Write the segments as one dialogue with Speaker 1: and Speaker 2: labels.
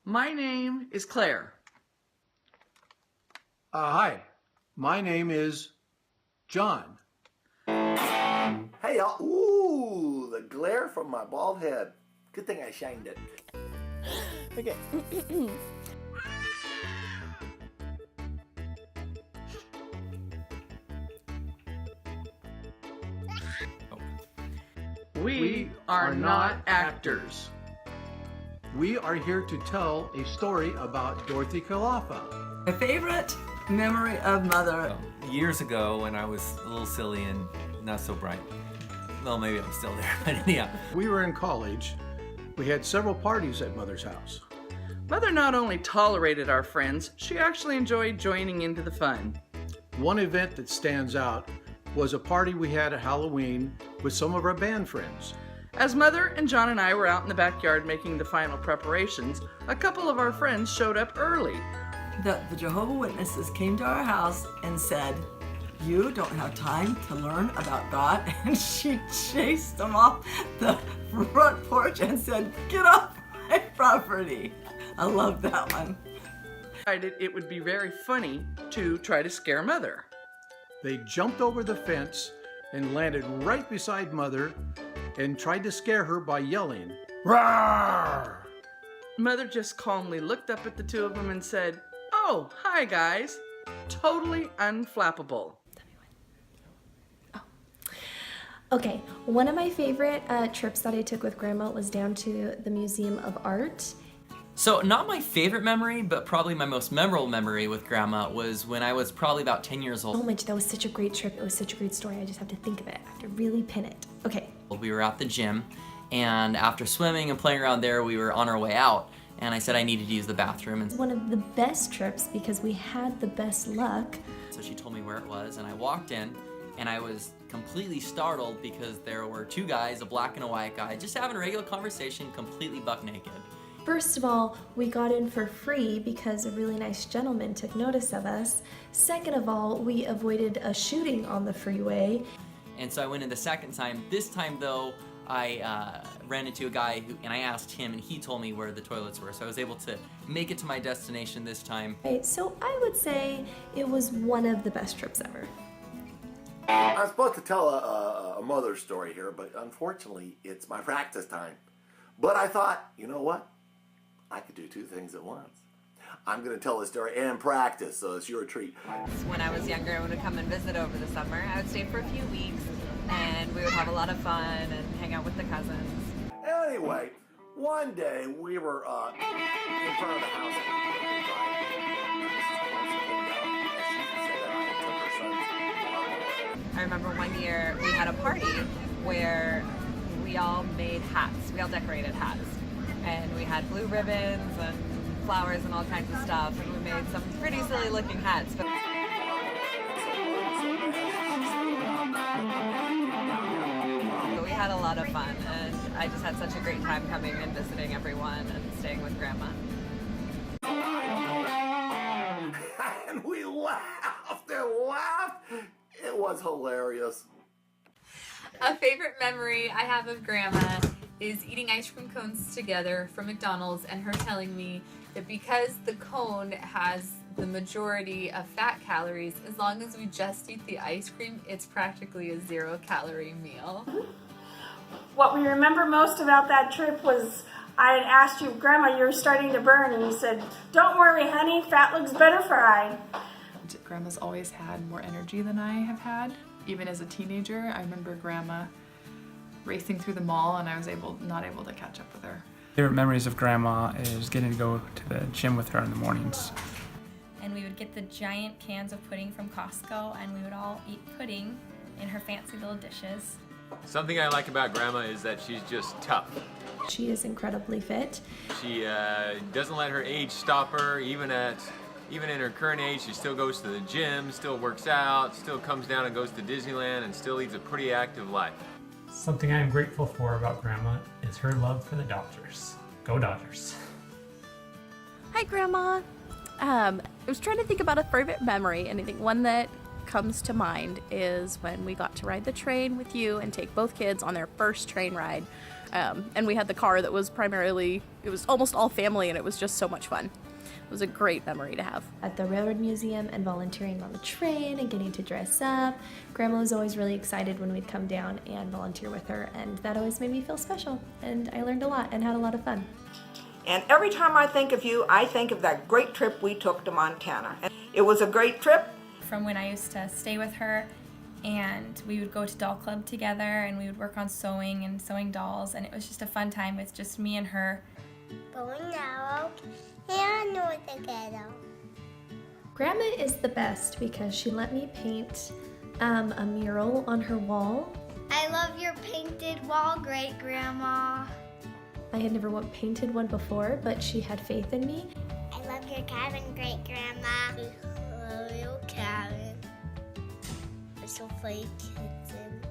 Speaker 1: My name is Claire.
Speaker 2: Hi, my name is John.
Speaker 3: Hey, y'all. Ooh, the glare from my bald head. Good thing I shined it.
Speaker 4: Okay.
Speaker 1: We are not actors.
Speaker 2: We are here to tell a story about Dorothy Kolafa.
Speaker 5: My favorite memory of Mother.
Speaker 6: Years ago when I was a little silly and not so bright. Well, maybe I'm still there, but yeah.
Speaker 2: We were in college. We had several parties at Mother's house.
Speaker 1: Mother not only tolerated our friends, she actually enjoyed joining into the fun.
Speaker 2: One event that stands out was a party we had at Halloween with some of our band friends.
Speaker 1: As Mother and John and I were out in the backyard making the final preparations, a couple of our friends showed up early.
Speaker 5: The Jehovah's Witnesses came to our house and said, "You don't have time to learn about God," and she chased them off the front porch and said, "Get off my property." I love that one.
Speaker 1: Decided it would be very funny to try to scare Mother.
Speaker 2: They jumped over the fence and landed right beside Mother and tried to scare her by yelling, "Roar!"
Speaker 1: Mother just calmly looked up at the two of them and said, "Oh, hi guys." Totally unflappable.
Speaker 7: Okay, one of my favorite trips that I took with Grandma was down to the Museum of Art.
Speaker 8: So not my favorite memory, but probably my most memorable memory with Grandma was when I was probably about 10 years old.
Speaker 7: Oh my, that was such a great trip. It was such a great story. I just have to think of it. I have to really pin it. Okay.
Speaker 8: We were at the gym, and after swimming and playing around there, we were on our way out, and I said I needed to use the bathroom. And
Speaker 7: One of the best trips because we had the best luck.
Speaker 8: so she told me where it was, and I walked in, and I was completely startled because there were two guys, a black and a white guy, just having a regular conversation, completely buck naked.
Speaker 7: First of all, we got in for free because a really nice gentleman took notice of us. Second of all, we avoided a shooting on the freeway.
Speaker 8: And so I went in the second time. This time, though, I ran into a guy and I asked him, and he told me where the toilets were. So I was able to make it to my destination this time.
Speaker 7: Okay, so I would say it was one of the best trips ever.
Speaker 3: I'm supposed to tell a mother story here, but unfortunately, it's my practice time. But I thought, you know what? I could do two things at once. I'm going to tell this story and practice, so it's your treat.
Speaker 9: When I was younger, I would come and visit over the summer. I would stay for a few weeks, and we would have a lot of fun and hang out with the cousins.
Speaker 3: Anyway, one day we were in front of the house.
Speaker 9: I remember one year we had a party where we all made hats. We all decorated hats. And we had blue ribbons and flowers and all kinds of stuff. And we made some pretty silly looking hats. But we had a lot of fun. And I just had such a great time coming and visiting everyone and staying with Grandma.
Speaker 3: And we laughed and laughed. It was hilarious.
Speaker 10: A favorite memory I have of Grandma is eating ice cream cones together from McDonald's and her telling me that because the cone has the majority of fat calories, as long as we just eat the ice cream, it's practically a 0-calorie meal.
Speaker 11: What we remember most about that trip was I had asked you, "Grandma, you're starting to burn," and you said, "Don't worry, honey, fat looks better fried."
Speaker 12: Grandma's always had more energy than I have had. Even as a teenager, I remember Grandma racing through the mall and I was not able to catch up with her.
Speaker 13: Favorite memories of Grandma is getting to go to the gym with her in the mornings.
Speaker 14: And we would get the giant cans of pudding from Costco and we would all eat pudding in her fancy little dishes.
Speaker 15: Something I like about Grandma is that she's just tough.
Speaker 7: She is incredibly fit.
Speaker 15: She doesn't let her age stop her, even in her current age. She still goes to the gym, still works out, still comes down and goes to Disneyland, and still leads a pretty active life.
Speaker 16: Something I am grateful for about Grandma is her love for the Dodgers. Go Dodgers.
Speaker 4: Hi, Grandma. I was trying to think about a favorite memory, and I think one that comes to mind is when we got to ride the train with you and take both kids on their first train ride. And we had the car that was primarily, it was almost all family, and it was just so much fun. It was a great memory to have.
Speaker 7: At the Railroad Museum and volunteering on the train and getting to dress up. Grandma was always really excited when we'd come down and volunteer with her, and that always made me feel special. And I learned a lot and had a lot of fun.
Speaker 17: And every time I think of you, I think of that great trip we took to Montana. And it was a great trip.
Speaker 14: From when I used to stay with her, and we would go to doll club together, and we would work on sewing and sewing dolls, and it was just a fun time with just me and her.
Speaker 7: Grandma is the best because she let me paint a mural on her wall.
Speaker 18: I love your painted wall, Great Grandma.
Speaker 7: I had never painted one before, but she had faith in me.
Speaker 18: I love your cabin, Great Grandma. I love your cabin. I still play kitchen.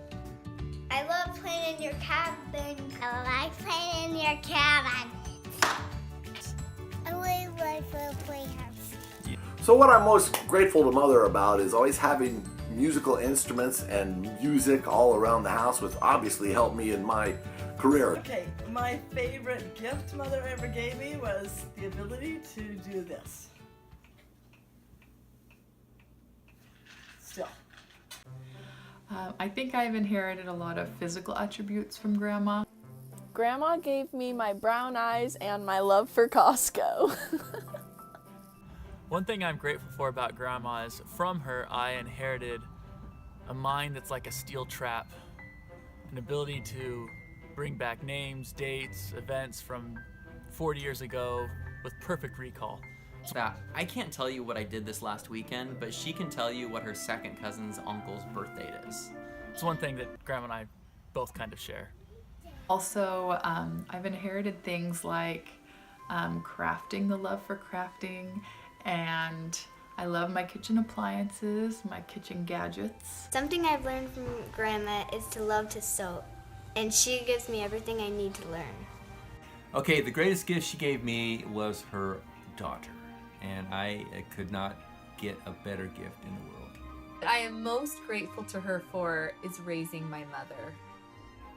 Speaker 18: I love playing in your cabin. I like playing in your cabin. I really like the playhouse.
Speaker 3: So what I'm most grateful to Mother about is always having musical instruments and music all around the house, which obviously helped me in my career.
Speaker 5: Okay, my favorite gift Mother ever gave me was the ability to do this. Still.
Speaker 12: I think I've inherited a lot of physical attributes from Grandma.
Speaker 4: Grandma gave me my brown eyes and my love for Costco.
Speaker 19: One thing I'm grateful for about Grandma is from her I inherited a mind that's like a steel trap, an ability to bring back names, dates, events from 40 years ago with perfect recall.
Speaker 8: That I can't tell you what I did this last weekend, but she can tell you what her second cousin's uncle's birth date is.
Speaker 19: It's one thing that Grandma and I both kind of share.
Speaker 12: Also, I've inherited things like crafting, the love for crafting, and I love my kitchen appliances, my kitchen gadgets.
Speaker 18: Something I've learned from Grandma is to love to sew, and she gives me everything I need to learn.
Speaker 6: Okay, the greatest gift she gave me was her daughter, and I could not get a better gift in the world.
Speaker 10: What I am most grateful to her for is raising my mother.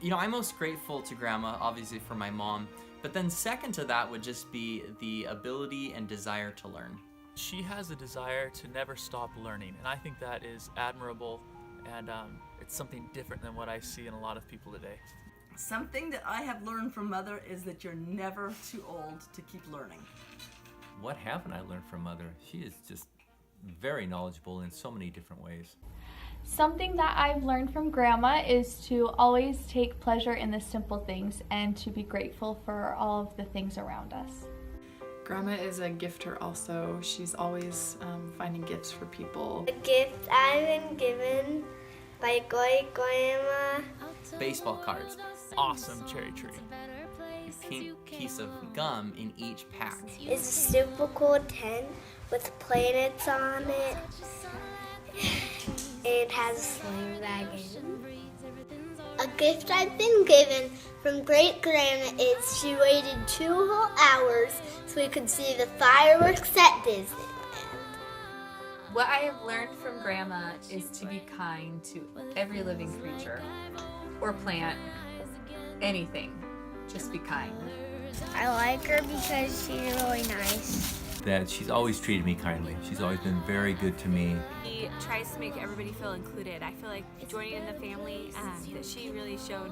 Speaker 8: You know, I'm most grateful to Grandma, obviously, for my mom, but then second to that would just be the ability and desire to learn.
Speaker 19: She has a desire to never stop learning, and I think that is admirable, and it's something different than what I see in a lot of people today.
Speaker 5: Something that I have learned from Mother is that you're never too old to keep learning.
Speaker 6: What haven't I learned from Mother? She is just very knowledgeable in so many different ways.
Speaker 20: Something that I've learned from Grandma is to always take pleasure in the simple things and to be grateful for all of the things around us.
Speaker 12: Grandma is a gifter also. She's always finding gifts for people.
Speaker 18: The gift I've been given by Great Grandma.
Speaker 8: Baseball cards.
Speaker 19: Awesome cherry tree.
Speaker 8: A pink piece of gum in each pack.
Speaker 18: It's a super cool tin with planets on it. It has a sling wagon. A gift I've been given from Great Grandma is she waited 2 whole hours so we could see the fireworks at Disneyland.
Speaker 10: What I have learned from Grandma is to be kind to every living creature or plant, anything. Just be kind.
Speaker 18: I like her because she's really nice.
Speaker 6: That she's always treated me kindly. She's always been very good to me.
Speaker 21: She tries to make everybody feel included. I feel like joining in the family, that she really showed.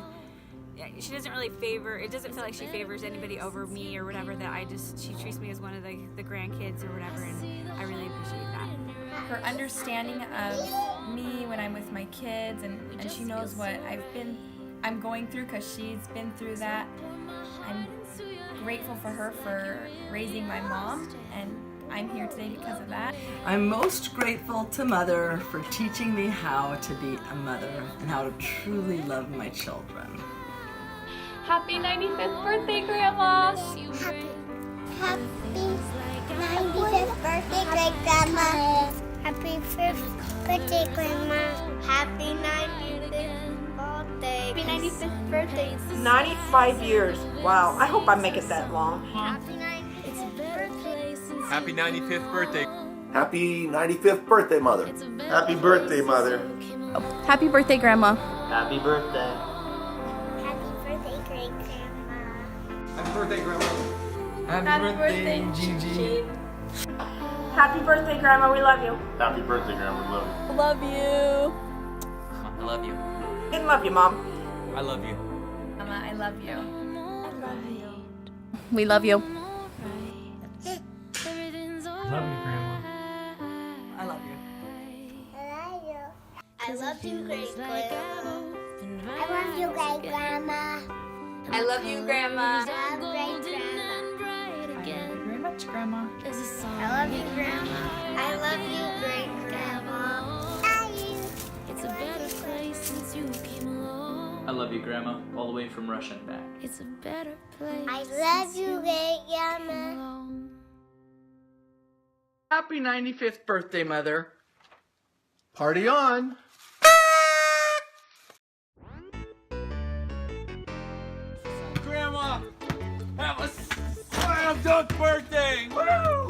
Speaker 21: She doesn't really it doesn't feel like she favors anybody over me or whatever, she treats me as one of the grandkids or whatever, and I really appreciate that.
Speaker 14: Her understanding of me when I'm with my kids, and she knows what I'm going through because she's been through that. I'm grateful for her for raising my mom, and I'm here today because of that.
Speaker 5: I'm most grateful to Mother for teaching me how to be a mother and how to truly love my children.
Speaker 20: Happy 95th birthday, Grandma!
Speaker 18: Happy 95th birthday, Great Grandma! Happy 5th birthday, Grandma! Happy 95th birthday!
Speaker 20: Happy 95th birthday!
Speaker 17: 95 years. Wow, I hope I make it that long.
Speaker 18: Happy 95th birthday!
Speaker 15: Happy 95th birthday.
Speaker 3: Happy 95th birthday, Mother.
Speaker 22: Happy birthday, Mother.
Speaker 4: Happy birthday, Grandma.
Speaker 22: Happy birthday.
Speaker 18: Happy birthday, Great Grandma!
Speaker 1: birthday, Grandma.
Speaker 5: Happy birthday, Gigi.
Speaker 11: Happy birthday, Grandma. We love you.
Speaker 1: Happy birthday, Grandma. We love you.
Speaker 14: Love you.
Speaker 8: I love you.
Speaker 17: I love you, Mom.
Speaker 8: I love you.
Speaker 14: Mama, I love you.
Speaker 4: We love you.
Speaker 16: Love you, Grandma.
Speaker 5: I love you.
Speaker 18: I love you, great grandma. I love you, great grandma.
Speaker 10: I love you, Grandma.
Speaker 18: I love great grandma.
Speaker 12: Thank you very much, Grandma.
Speaker 18: I love you, grandma. I love you, great grandma.
Speaker 2: It's a better place since you came along.
Speaker 19: I love you, Grandma, all the way from Russia and back.
Speaker 2: It's a better place.
Speaker 18: I love you, great grandma.
Speaker 23: Happy 95th birthday, Mother. Party on.
Speaker 6: Grandma, have a slam dunk birthday! Woo!